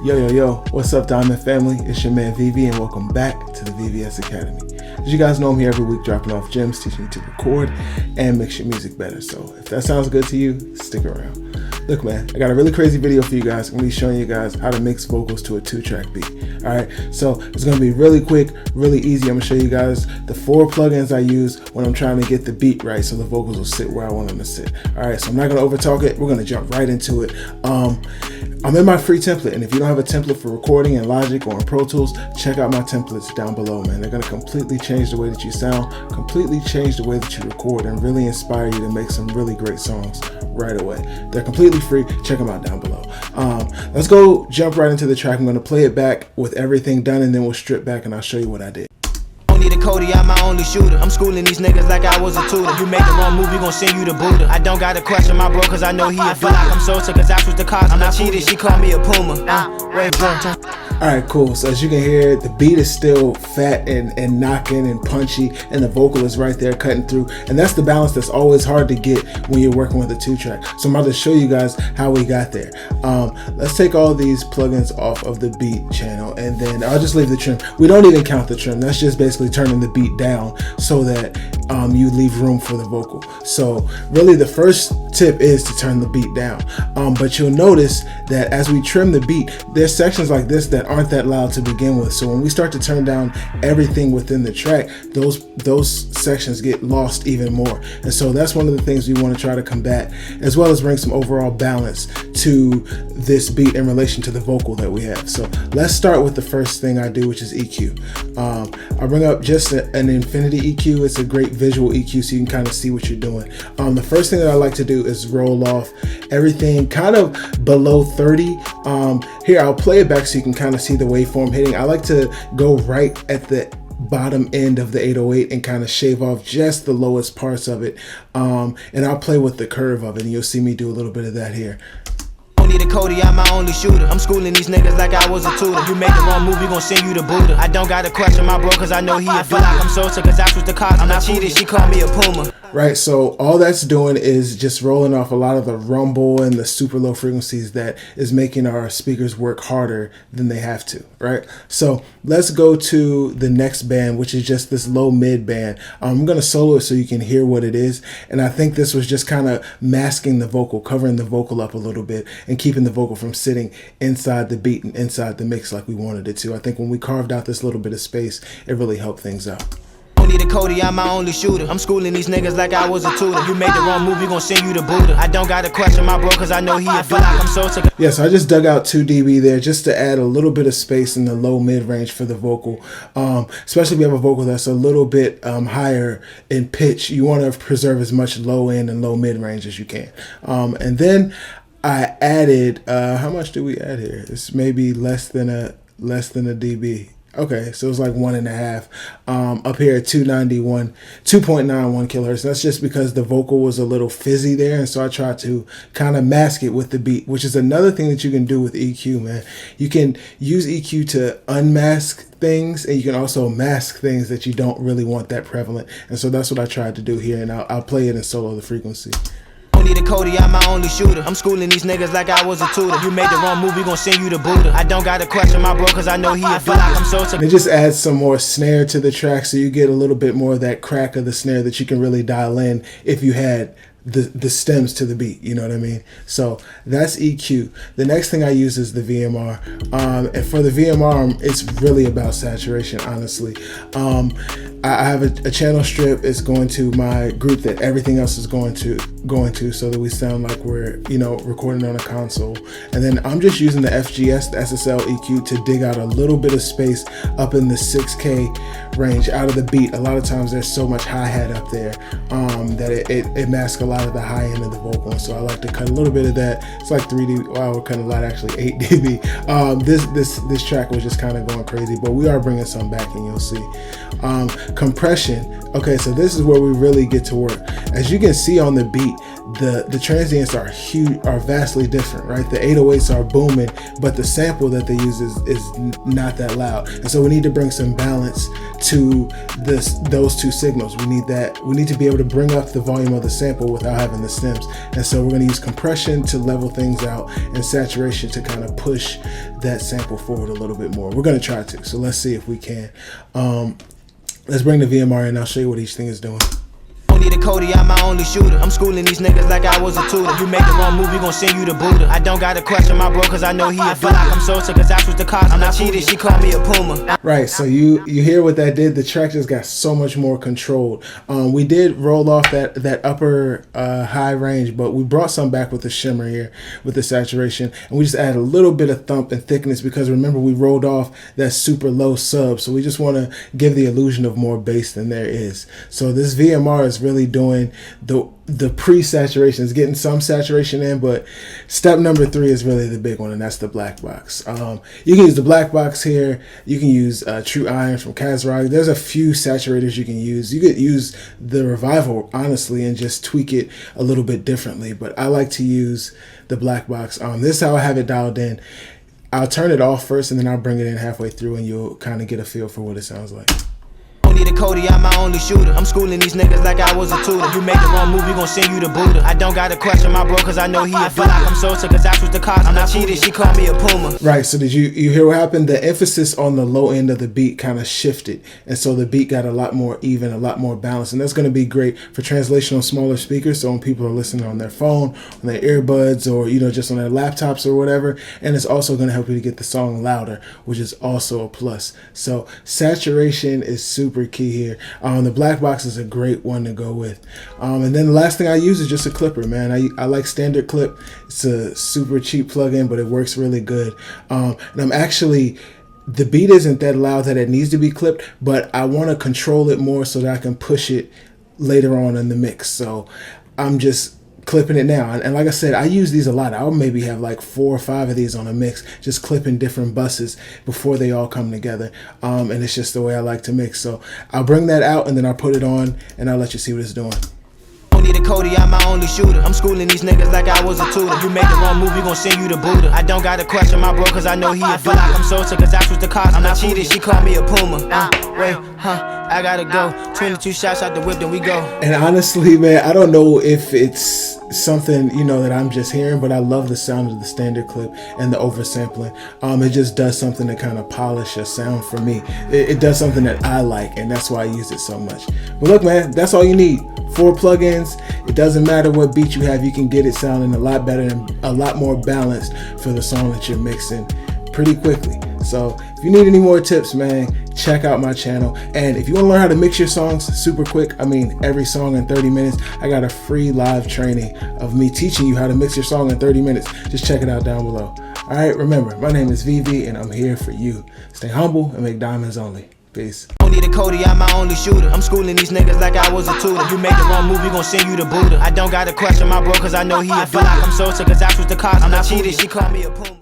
Yo, what's up, Diamond family? It's your man VV, and welcome back to the VVS Academy. As you guys know, I'm here every week dropping off gems, teaching you to record and mix your music better. So if that sounds good to you, stick around. Look, man, I got a really crazy video for you guys. I'm gonna be showing you guys how to mix vocals to a 2-track beat. All right, so it's gonna be really quick, really easy. I'm gonna show you guys the 4 plugins I use when I'm trying to get the beat right so the vocals will sit where I want them to sit. All right, so I'm not gonna overtalk it. We're gonna jump right into it. I'm in my free template, and if you don't have a template for recording in Logic or in Pro Tools, check out my templates down below, man. They're gonna completely change the way that you sound, completely change the way that you record, and really inspire you to make some really great songs right away. They're completely free. Check them out down below. Let's go jump right into the track. I'm gonna play it back with everything done, and then we'll strip back and I'll show you what I did. Need a Cody, I'm my only shooter. I'm schooling these niggas like I was a tutor. You make the wrong move, we gon' send you to Buddha. I don't gotta question my bro, cause I know he a dude. I'm salty cause I switched the cars. I'm not cheated, she called me a puma. Wait, bro. Alright, cool. So as you can hear, the beat is still fat and knocking and punchy, and the vocal is right there cutting through. And that's the balance that's always hard to get when you're working with a 2-track. So I'm about to show you guys how we got there. Let's take all these plugins off of the beat channel, and then I'll just leave the trim. We don't even count the trim. That's just basically turning the beat down so that you leave room for the vocal. So really the first tip is to turn the beat down. But you'll notice that as we trim the beat, there's sections like this that aren't that loud to begin with. So when we start to turn down everything within the track, those sections get lost even more. And so that's one of the things we want to try to combat, as well as bring some overall balance to this beat in relation to the vocal that we have. So let's start with the first thing I do, which is EQ. I bring up just an infinity EQ. It's a great visual EQ, so you can kind of see what you're doing. The first thing that I like to do is roll off everything kind of below 30. Here, I'll play it back so you can kind of see the waveform hitting. I like to go right at the bottom end of the 808 and kind of shave off just the lowest parts of it. And I'll play with the curve of it, and you'll see me do a little bit of that here. Need a Cody, I'm my only shooter. I'm schooling these niggas like I was a tutor. You make the wrong move, we gon' send you to Buddha. I don't gotta question my bro, cause I know he a dude. I'm salty cause I switched the cars. I'm not cheated, she called me a puma. Right, so all that's doing is just rolling off a lot of the rumble and the super low frequencies that is making our speakers work harder than they have to, right? So let's go to the next band, which is just this low mid band. I'm gonna solo it so you can hear what it is. And I think this was just kind of masking the vocal, covering the vocal up a little bit and keeping the vocal from sitting inside the beat and inside the mix like we wanted it to. I think when we carved out this little bit of space, it really helped things out. Need a Cody, I'm my only shooter. I'm schooling these niggas like I was a tutor. You made the wrong move, we gon' send you to Buddha. I don't gotta question my bro, cause I know he a dude. I'm salty. Yeah, so I just dug out 2 dB there just to add a little bit of space in the low mid range for the vocal. Especially if you have a vocal that's a little bit higher in pitch, you want to preserve as much low end and low mid range as you can. And then I added, how much do we add here? It's maybe less than a dB. Okay, so it's like 1.5 up here at 291, 2.91 kilohertz. That's just because the vocal was a little fizzy there, and so I tried to kind of mask it with the beat, which is another thing that you can do with EQ, man. You can use EQ to unmask things, and you can also mask things that you don't really want that prevalent. And so that's what I tried to do here, and I'll play it and solo the frequency. Need a Cody, I'm my only shooter. I'm schooling these niggas like I was a tutor. You made the wrong move, we gon' send you to Buddha. I don't gotta question my bro, cause I know he a dude. I'm salty. And it just adds some more snare to the track, so you get a little bit more of that crack of the snare that you can really dial in if you had the stems to the beat, you know what I mean? So that's EQ. The next thing I use is the VMR. And for the VMR, it's really about saturation, honestly. I have a channel strip. It's going to my group that everything else is going to, so that we sound like we're, recording on a console. And then I'm just using the FGS, the SSL EQ, to dig out a little bit of space up in the 6K range out of the beat. A lot of times there's so much hi-hat up there that it masks a lot of the high end of the vocal. And so I like to cut a little bit of that. It's like 3 dB. Wow, we're cutting a lot, actually 8 dB. This track was just kind of going crazy, but we are bringing some back, and you'll see. Compression. Okay, so this is where we really get to work. As you can see on the beat, the transients are huge, are vastly different, right? The 808s are booming, but the sample that they use is not that loud. And so we need to bring some balance to those two signals. We need to be able to bring up the volume of the sample without having the stems. And so we're going to use compression to level things out and saturation to kind of push that sample forward a little bit more. We're going to try to. So let's see if we can. Let's bring the VMR in. I'll show you what each thing is doing. Need a Cody, I'm my only shooter. I'm schooling these niggas like I was a tutor. You make the wrong move, we gon' send you to Buddha. I don't gotta question my bro, cause I know he a dude. I'm Sosa, cause that's what the cost. I'm not cheated, she called me a Puma. Right, so you hear what that did. The track just got so much more controlled. We did roll off that upper high range, but we brought some back with the shimmer here, with the saturation. And we just added a little bit of thump and thickness because remember we rolled off that super low sub. So we just wanna give the illusion of more bass than there is. So this VMR is really doing the pre-saturation. It's getting some saturation in, but step number 3 is really the big one, and that's the black box. You can use the black box here. You can use True Iron from Kazrock. There's a few saturators you can use. You could use the Revival, honestly, and just tweak it a little bit differently, but I like to use the black box. This is how I have it dialed in. I'll turn it off first, and then I'll bring it in halfway through, and you'll kind of get a feel for what it sounds like. Need a Cody, I'm my only shooter. I'm schooling these niggas like I was a tutor. You make the wrong move, we gon' send you to Buddha. I don't gotta question my bro, cause I know he a dude. I'm Sosa, cause that's what the cost. I'm not cheated, she called me a Puma. Right, so did you hear what happened? The emphasis on the low end of the beat kind of shifted. And so the beat got a lot more even, a lot more balanced. And that's gonna be great for translation on smaller speakers. So when people are listening on their phone, on their earbuds, or just on their laptops or whatever. And it's also gonna help you to get the song louder, which is also a plus. So saturation is super key here. The black box is a great one to go with. And then the last thing I use is just a clipper, man. I like Standard Clip. It's a super cheap plugin, but it works really good. And I'm actually, the beat isn't that loud that it needs to be clipped, but I want to control it more so that I can push it later on in the mix. So I'm just clipping it now, and like I said, I use these a lot. I'll maybe have like 4 or 5 of these on a mix, just clipping different buses before they all come together. And it's just the way I like to mix. So I'll bring that out and then I'll put it on and I'll let you see what it's doing. Need a Cody, I'm my only shooter. I'm schooling these niggas like I was a tutor. You make the wrong move, we gon' send you to Buddha. I don't gotta question my bro, cause I know he a dude. I'm Sosa, cause that's what the cost. I'm not cheated, she called me a Puma. I gotta go. 22 shots out the whip, then we go. And honestly, man, I don't know if it's something that I'm just hearing, but I love the sound of the Standard Clip and the oversampling. It just does something to kind of polish a sound for me. It does something that I like, and that's why I use it so much. But look, man, that's all you need. 4 plugins. It doesn't matter what beat you have, you can get it sounding a lot better and a lot more balanced for the song that you're mixing pretty quickly. So if you need any more tips, man, check out my channel. And if you want to learn how to mix your songs super quick, every song in 30 minutes, I got a free live training of me teaching you how to mix your song in 30 minutes. Just check it out down below. All right, remember, my name is VV and I'm here for you. Stay humble and make diamonds only. Peace. Need a Cody, I'm my only shooter. I'm schooling these niggas like I was a tutor. You make the wrong move, we gon' send you to Buddha. I don't gotta question my bro, cause I know he a dude. I'm Sosa, cause that's what the cost. I'm not cheated, she called me a Puma.